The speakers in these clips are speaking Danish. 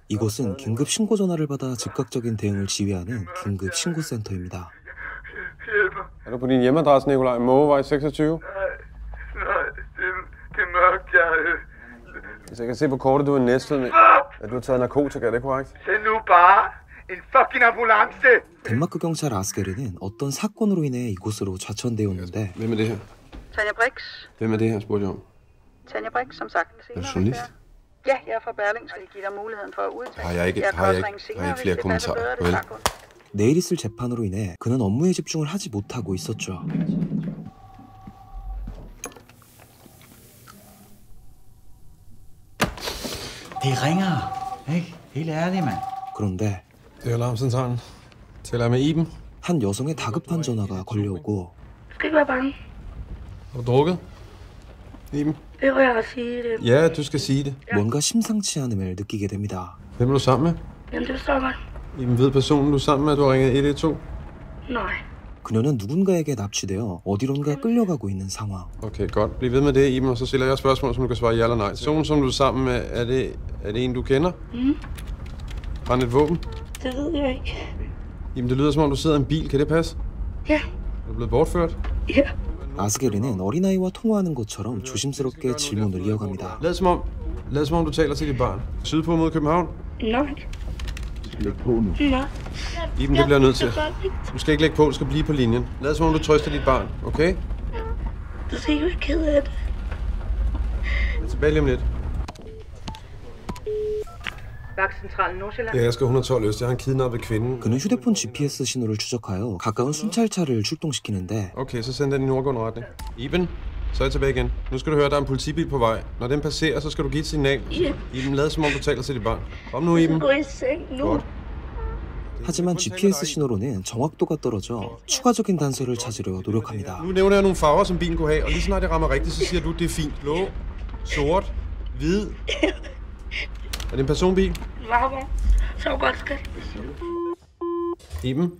이곳은 긴급 신고 전화를 받아 즉각적인 대응을 지휘하는 긴급 신고센터입니다. Er du på din hjemmeadresse, Nikolaj? Mågevej 26? Nej, det er mørkt. Jeg kan se på kortet, du er næstved med. At du har taget narkotika, er det korrekt? Send nu bare en fucking ambulance! 덴마크 경찰 아스게르는 어떤 사건으로 인해 이곳으로 좌천되었는데 Hvem er det her? Tanja Brix. Hvem er det her, spurgte jeg om? Tanja Brix, som sagt. Er du journalist? Ja, jeg er fra Berlingske. Jeg giver dig muligheden for at udtale. Har jeg ikke flere kommentarer, vel? 내일 있을 재판으로 인해 그는 업무에 집중을 하지 못하고 있었죠. Det ringer, ikke? Helt ærligt, mand. 그런데 Det er alarmcentralen. Taler jeg med Iben? 한 여성의 다급한 전화가 걸려오고 Du skal ikke være bange. Har du drukket? Iben? Behøver jeg at sige det? Ja, du skal sige det. 뭔가 심상치 않음을 느끼게 됩니다. Hvem er du sammen med? Jamen, det forstår godt. Iben, ved personen, du er sammen med, du har ringet 112? Nej. 그녀는 누군가에게 납치되어 어디론가 끌려가고 있는 상황. Okay, godt. Bliv ved med det, Iben, og så stiller jeg spørgsmål, som du kan svare ja eller nej. Personen, som du er sammen med, er det en, du kender? Har han et våben? Det ved jeg ikke. Iben, det lyder som om, du sidder i en bil. Kan det passe? Ja. Er du blevet bortført? Ja. 아스게르는 어린아이와 통화하는 것처럼 조심스럽게 질문을 이어갑니다. Lad som om du taler til dit barn. Sydpå mod København? Nej. Læg på nu. Nej. Iben, det bliver nødt til. Du skal ikke lægge på, du skal blive på linjen. Lad som om du trøster dit barn, okay? Du skal ikke være ked af det. Jeg er tilbage lige om lidt. Vagtcentralen Nordsjælland. Ja, jeg skal 112 Øst. Jeg har en kidnappet kvinde. 그는 휴대폰 GPS 신호를 추적하여 가까운 순찰차를 출동시키는데 Okay, så send den i nordgående retning. Iben, så er jeg tilbage igen. Nu skal du høre, der er en politibil på vej. Når den passerer, så skal du give et signal. Iben, lad som om du taler til dit barn. Kom nu, Iben. Gå i seng nu. Godt. 하지만 GPS 신호로는 정확도가 떨어져 추가적인 단서를 찾으려 노력합니다. Nu nævner jeg nogle farver, som bilen kunne have, og lige snart det rammer rigtigt, så siger du, det er fint. Blå, sort, hvid. Er det en personbil? Varmer. Så godt, skat. Iben?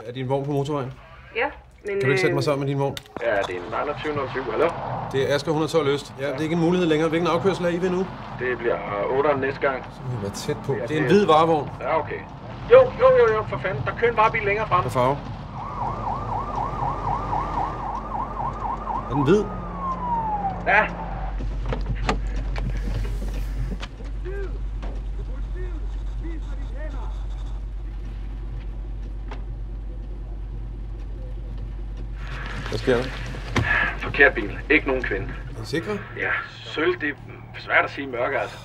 Er din vogn på motorvejen? Ja, men... Kan du ikke sætte mig sammen med din vogn? Ja, det er en Vejler 2007. Hallo? Det er Asger 112 Øst. Ja, det er ikke en mulighed længere. Hvilken afkørsel er I ved nu? Det bliver 8'eren næste gang. Så må vi være tæt på. Det er en hvid varevogn. Ja, okay. Jo, for fanden. Der kører en varebil længere frem. Hvad farve? Er den hvid? Ja. Hvad sker der? Forkert bil. Ikke nogen kvinde. Er I sikre? Ja, sølv, det er svært at sige mørke, altså.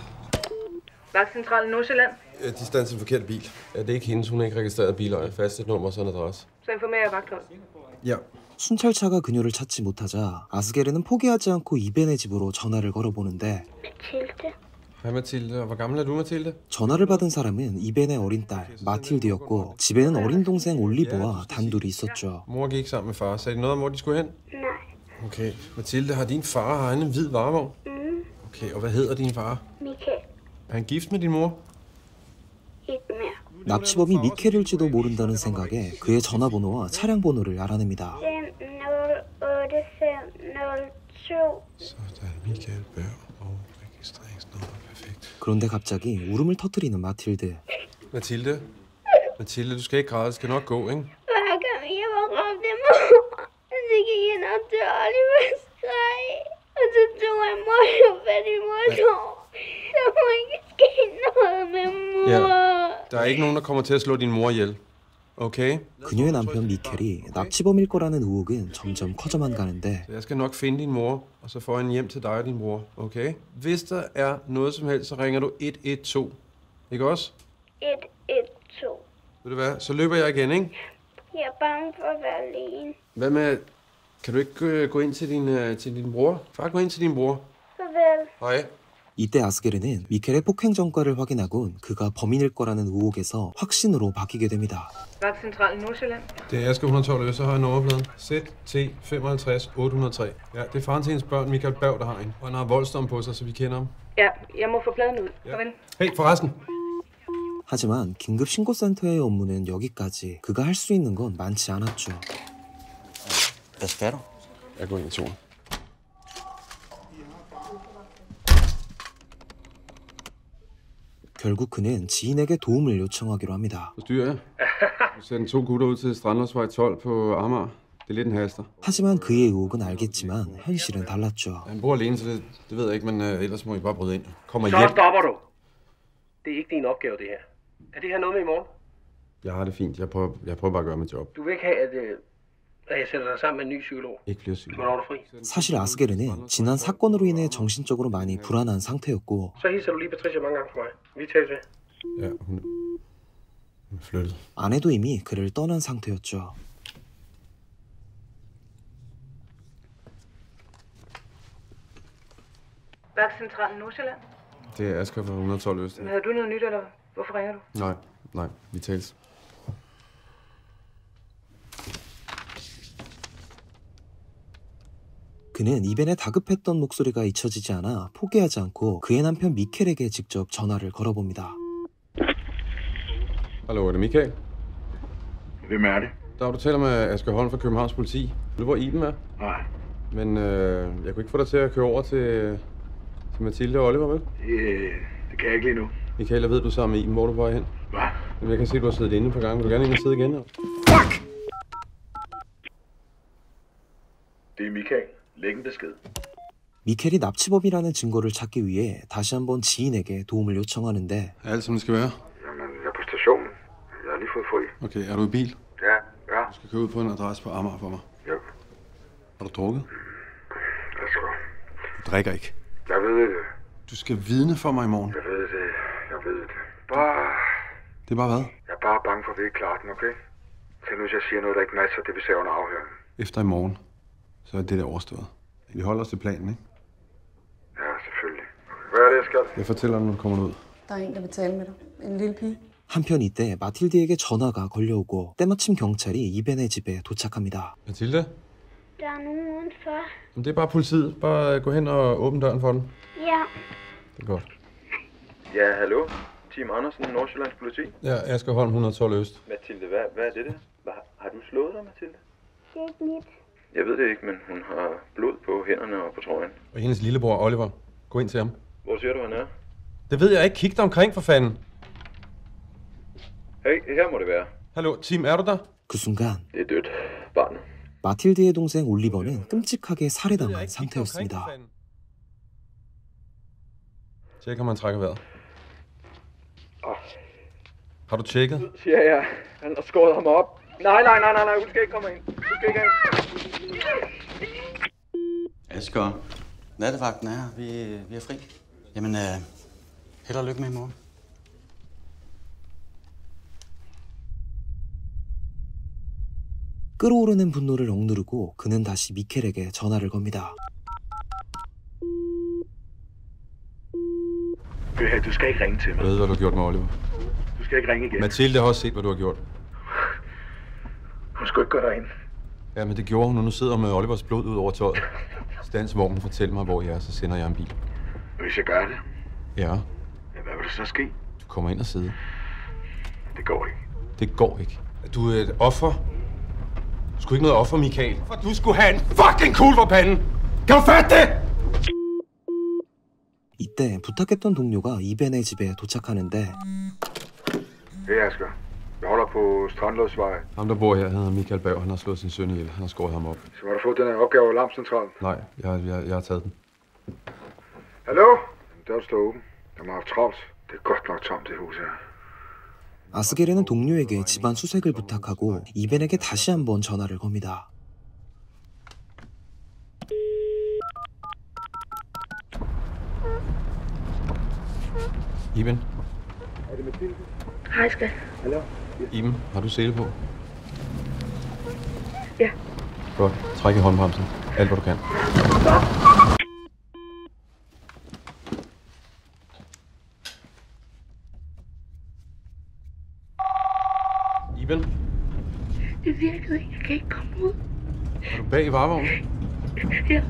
Vagtcentralen Nordsjælland. De stand til en forkert bil. Ja, det er ikke hendes. Hun er ikke registreret bilejer. Fast et nummer og sådan en adresse. Så informerer vagthold. Ja. 순찰차가 그녀를 찾지 못하자 아스게르는 포기하지 않고 이벤의 집으로 전화를 걸어보는데 Mathilde. Hej Mathilde. Og hvor gammel er du, Mathilde? 전화를 받은 사람은 이벤의 어린 딸 마틸드였고 집에는 어린 동생 올리버와 단둘이 있었죠. Mor gik sammen med far. Sagde de noget om, hvor de skulle hen? Nej. Okay. Mathilde, har din far en hvid varevogn? Okay, og hvad hedder din far? Michael. Er han gift med din mor? Ikke mere. 납치범이 미켈일지도 모른다는 생각에 그의 전화번호와 차량 번호를 알아냅니다. 508-502. Så der er Michael Berg og registreringsnummer. Perfekt. 그런데 갑자기 울음을 터뜨리는 마틸드. Mathilde, du skal ikke græde. Det skal nok gå, ikke? Hver gang jeg var ramt af mor, så gik jeg nok til Oliver skreg. Og så tog jeg mor og fat i mors hår. Der må ikke ske noget med mor. Ja. Der er ikke nogen, der kommer til at slå din mor ihjel. Okay? 그녀의 남편 미켈이 납치범일 거라는 의혹은 점점 커져만 가는데 Så jeg skal nok finde din mor, og så får jeg en hjem til dig og din bror. Okay? Hvis der er noget som helst, så ringer du 112. Ikke også? 112. Ved du hvad? Så løber jeg igen, ikke? Jeg er bange for at være alene. Hvad med... Kan du ikke gå ind til din bror? Far, gå ind til din bror. Farvel. Hej. 이때 아스게르는 미켈의 폭행 전과를 확인하곤 그가 범인일 거라는 의혹에서 확신으로 바뀌게 됩니다. Vagtcentralen Nordsjælland. Det er Asger 112 Øst, så har jeg nummerpladen. ZT55803. Ja, det er faren til hendes børn, Michael Berg, der har en. Og han har voldsdom på sig, så vi kender ham. Ja, jeg må få pladen ud. Farvel. Hey, forresten. 하지만 긴급 신고센터의 업무는 여기까지. 그가 할 수 있는 건 많지 않았죠. Hvad skal du? Jeg går ind i toren. 결국 그는 지인에게 도움을 요청하기로 합니다. Forstyrrer jeg? Du sender 2 gutter ud til Strandlovsvej 12 på Amager. Det er lidt en haster. 하지만 그의 의혹은 알겠지만 현실은 달랐죠. Han bor alene, så det ved jeg ikke, men ellers må I bare bryde ind. Kommer Så hjem. stopper du. Det er ikke din opgave, det her. Er det her noget med i morgen? Jeg har det fint. Jeg prøver bare at gøre mit job. Du vil ikke have, at jeg sætter dig sammen med en ny psykolog? Ikke flere syge. Hvornår er du fri? 사실 아스게르는 지난 사건으로 인해 정신적으로 많이 불안한 상태였고 Så hilser du lige Patricia mange gange for mig. Vi tales ved. Ja, hun er flyttet. 아내도 이미 그를 떠난 상태였죠. Vagtcentralen Nordsjælland. Det er Asger fra 112 Øst. Havde du noget nyt, eller hvorfor ringer du? Nej, vi tales. 그는 이벤에 다급했던 목소리가 잊혀지지 않아 포기하지 않고 그의 남편 미켈에게 직접 전화를 걸어봅니다. Hallo, er det Michael? Hvem er det? Der du taler med Asger Holm fra Københavns Politi. Ved du, hvor Iben er? Nej. Men jeg kunne ikke få dig til at køre over til Mathilde og Oliver, vel? Det kan jeg ikke lige nu. Michael, jeg ved, du er sammen med Iben. Hvor er du på vej hen? Hvad? Jamen, jeg kan se, du har siddet inde et par gange. Vil du gerne ind og sidde igen? Det er Michael. Læg en besked. 미켈이 납치범이라는 증거를 찾기 위해 다시 한번 지인에게 도움을 요청하는데 Er alt, som det skal være? Jamen, jeg er på stationen. Jeg har lige fået fri. Okay, er du i bil? Ja. Du skal køre ud på en adresse på Amager for mig. Ja. Har du drukket? Jeg skal. Du drikker ikke. Jeg ved det. Du skal vidne for mig i morgen. Jeg ved det. Jeg ved det. Bare... Det er bare hvad? Jeg er bare bange for, at vi ikke klarer den, okay? Tænk nu, hvis jeg siger noget, der ikke matcher det, vi ser under afhøringen. Efter i morgen, så er det der overstået. Vi holder os til planen, ikke? Ja, selvfølgelig. Hvad er det, jeg skal? Jeg fortæller dig, når du kommer ud. Der er en, der vil tale med dig. En lille pige. 한편 이때 마틸드에게 전화가 걸려오고 때마침 경찰이 이벤의 집에 도착합니다. Mathilde? Der er nogen udenfor. Det er bare politiet. Bare gå hen og åbne døren for den. Ja. Det er godt. Ja, hallo? Team Andersen, Nordsjællands Politi. Ja, Asger Holm, 112 Øst. Mathilde, hvad er det der? Har du slået dig, Mathilde? Det er ikke mit. Jeg ved det ikke, men hun har blod på hænderne og på trøjen. Og hendes lillebror, Oliver. Gå ind til ham. Hvor siger du, han er? Det ved jeg ikke. Kig dig omkring, for fanden. Hey, her må det være. Hallo, Tim, er du der? 그 순간 Det er dødt. Barnet. 마틸드의 동생 올리버는 끔찍하게 살해당한 상태였습니다. Tjek, om han trækker vejret. Har du tjekket? Siger jeg. Han har skåret ham op. Nej, hun skal ikke komme ind. Du skal ikke ind. Asger, nattevagten er her. Vi er fri. Jamen, held og lykke med i morgen. 끓어오르는 분노를 억누르고 그는 다시 미켈에게 전화를 겁니다. Du skal ikke ringe til Jeg mig. ved, hvad du har gjort med Oliver. Du skal ikke ringe igen. Mathilde har også set, hvad du har gjort. Hun skulle ikke gå derind. Ja, men det gjorde hun, og nu sidder hun med Olivers blod ud over tøjet. Stans vognen, fortæl mig, hvor jeg er, så sender jeg en bil. Hvis jeg gør det, Ja, hvad vil der så ske? du kommer ind og sidder. Det går ikke. Det går ikke. Du er et offer. Du skulle ikke noget offer, Michael. For du skulle have en fucking kugle for panden! Kan du fatte det? 이때 부탁했던 동료가 이벤의 집에 도착하는데 Hey Asger. Jeg holder på Strandlovsvej. Ham, der bor her, hedder Michael Berg. Han har slået sin søn ihjel. Han har skåret ham op. Så har du fået den her opgave af Alarmcentralen. Nej, jeg har taget den. Hallo? Der står åben. Jeg må have haft travlt. Det er godt nok tomt, det hus her. 아스게르는 동료에게 집안 수색을 부탁하고 이벤에게 다시 한번 전화를 겁니다. Iben? Hej, skat. Iben, har du sele på? Ja. Godt. Træk i håndbremsen. Alt, hvad du kan. Iben? Det virkede ikke. Jeg kan ikke komme ud. Er du bag i varevognen? Jeg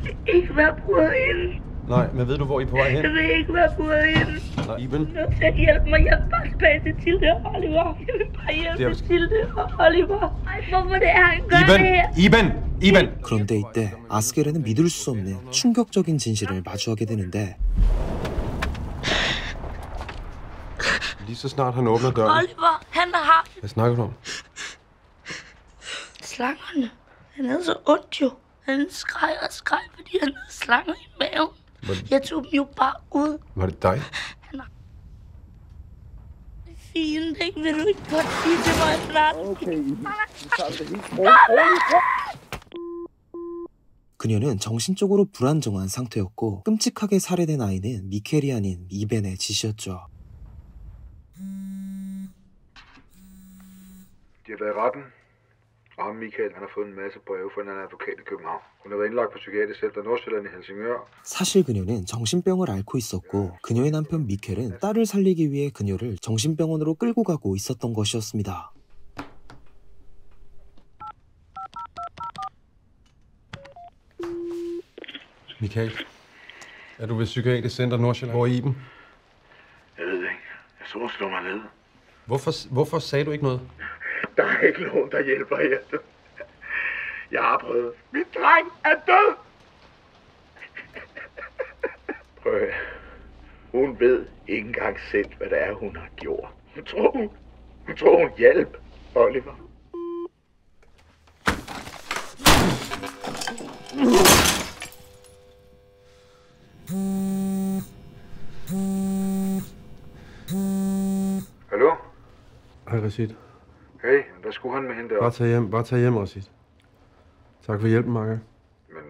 ved ikke, hvad jeg prøver ind. Nej, men ved du, hvor I er på vej hen? Jeg ved ikke, hvad jeg prøver ind. Nej, Iben? Nå, så hjælp mig. Jeg vil bare tilbage til Tilde og Oliver. Jeg vil bare hjælpe Tilde og Oliver. Ej, hvorfor det er, han gør det her? Iben! 그런데 이때 아스게르는 믿을 수 없는 충격적인 진실을 마주하게 되는데 Lige så snart han åbner døren. Oliver, han har Hvad snakker du om? slangerne. Han havde så ondt jo. Han skreg og skreg, fordi han havde slanger i maven. Jeg tog dem jo bare ud. Var det dig? Fint, ikke? Vil du ikke godt sige til mig snart? 그녀는 정신적으로 불안정한 상태였고 끔찍하게 살해된 아이는 미켈이 아닌 이벤의 짓이었죠. De har været i retten, og ham Michael, han har fået en masse breve fra en anden advokat i København. Hun har været indlagt på psykiatrisk center Nordsjælland i Helsingør. 사실 그녀는 정신병을 앓고 있었고 그녀의 남편 미켈은 딸을 살리기 위해 그녀를 정신병원으로 끌고 가고 있었던 것이었습니다. Michael, er du ved psykiatrisk center Nordsjælland? Hvor er Iben? Jeg ved ikke. Jeg så slå mig ned. Hvorfor sagde du ikke noget? Der er ikke nogen, der hjælper her. Jeg har prøvet. Min dreng er død! Prøv at høre. Hun ved ikke engang selv, hvad det er, hun har gjort. Hun tror, hun hjælper Oliver. Hallo? Hej, Rashid. Hey, hvad skulle han med hende deroppe? Bare tag hjem, Rashid. Tak for hjælpen, Marker. Men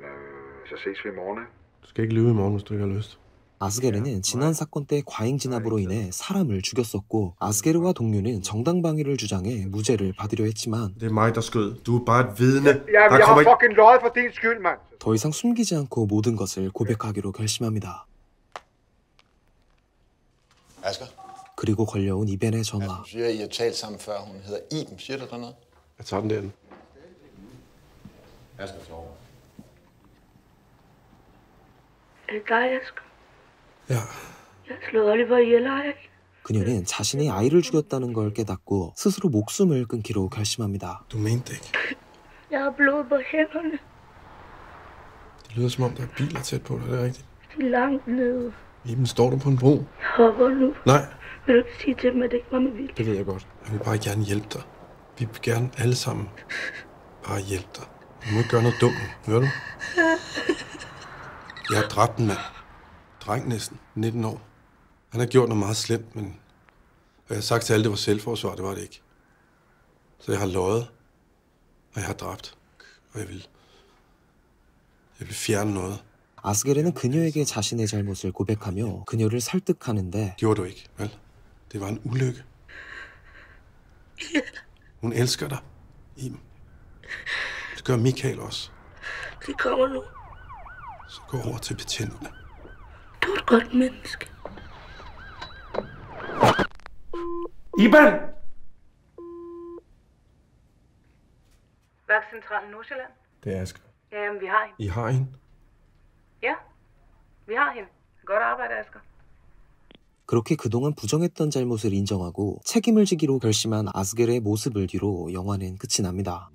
så ses vi i morgen, ikke? Du skal ikke lyve i morgen, hvis du ikke har lyst. 아스게르는 지난 사건 때 과잉 진압으로 인해 사람을 죽였었고 아스게르와 동료는 정당방위를 주장해 무죄를 받으려 했지만 Det er mig, der skød. Du er bare et vidne. Jeg har fucking løjet for din skyld, mand! 더 이상 숨기지 않고 모든 것을 고백하기로 결심합니다. Asger, 그리고 걸려온 이벤의 전화. du siger, I har talt sammen før. Hun hedder Iben. Siger du der noget? Jeg tager den derinde. Asger, sover. Er det dig, Asger? Ja. Jeg har slået Oliver ihjel, har jeg ikke? 그녀는 자신이 아이를 죽였다는 걸 깨닫고 스스로 목숨을 끊기로 결심합니다. Du mente ikke. Jeg har blod på hænderne. Det lyder som om, der er biler tæt på dig. Det er rigtigt. De er langt nede. Iben, står du på en bro? Jeg hopper nu. Nej, Vil du ikke sige til dem, at det ikke var med vilje? det ved jeg godt. Jeg vil bare gerne hjælpe dig. Vi vil gerne alle sammen bare hjælpe dig. Du må ikke gøre noget dumt. Hører du? Jeg har dræbt en mand. Dreng næsten. 19 år. Han har gjort noget meget slemt, men... Og jeg har sagt til alle, det var selvforsvar. Det var det ikke. Så jeg har løjet. Og jeg har dræbt. Og jeg vil fjerne noget. 아스게르는 그녀에게 자신의 잘못을 고백하며 그녀를 설득하는데 Gjorde du ikke, vel? Det var en ulykke. Hun elsker dig, Iben. Det gør Michael også. De kommer nu. Så gå over til betjentene. Du er et godt menneske. Iben! Vagtcentralen Nordsjælland? Det er Asger. Jamen, vi har hende. I har hende? Ja, vi har hende. Godt arbejde, Asger. 그렇게 그동안 부정했던 잘못을 인정하고 책임을 지기로 결심한 아스게르의 모습을 뒤로 영화는 끝이 납니다.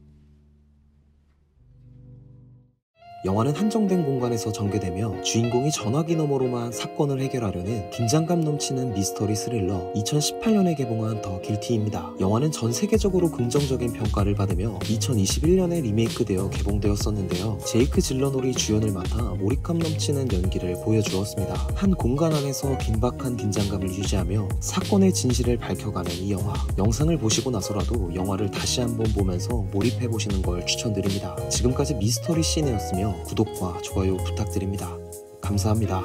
영화는 한정된 공간에서 전개되며 주인공이 전화기 너머로만 사건을 해결하려는 긴장감 넘치는 미스터리 스릴러 2018년에 개봉한 더 길티입니다. 영화는 전 세계적으로 긍정적인 평가를 받으며 2021년에 리메이크되어 개봉되었었는데요. 제이크 질러놀이 주연을 맡아 몰입감 넘치는 연기를 보여주었습니다. 한 공간 안에서 긴박한 긴장감을 유지하며 사건의 진실을 밝혀가는 이 영화. 영상을 보시고 나서라도 영화를 다시 한번 보면서 몰입해보시는 걸 추천드립니다. 지금까지 미스터리 씬이었으며 구독과 좋아요 부탁드립니다. 감사합니다.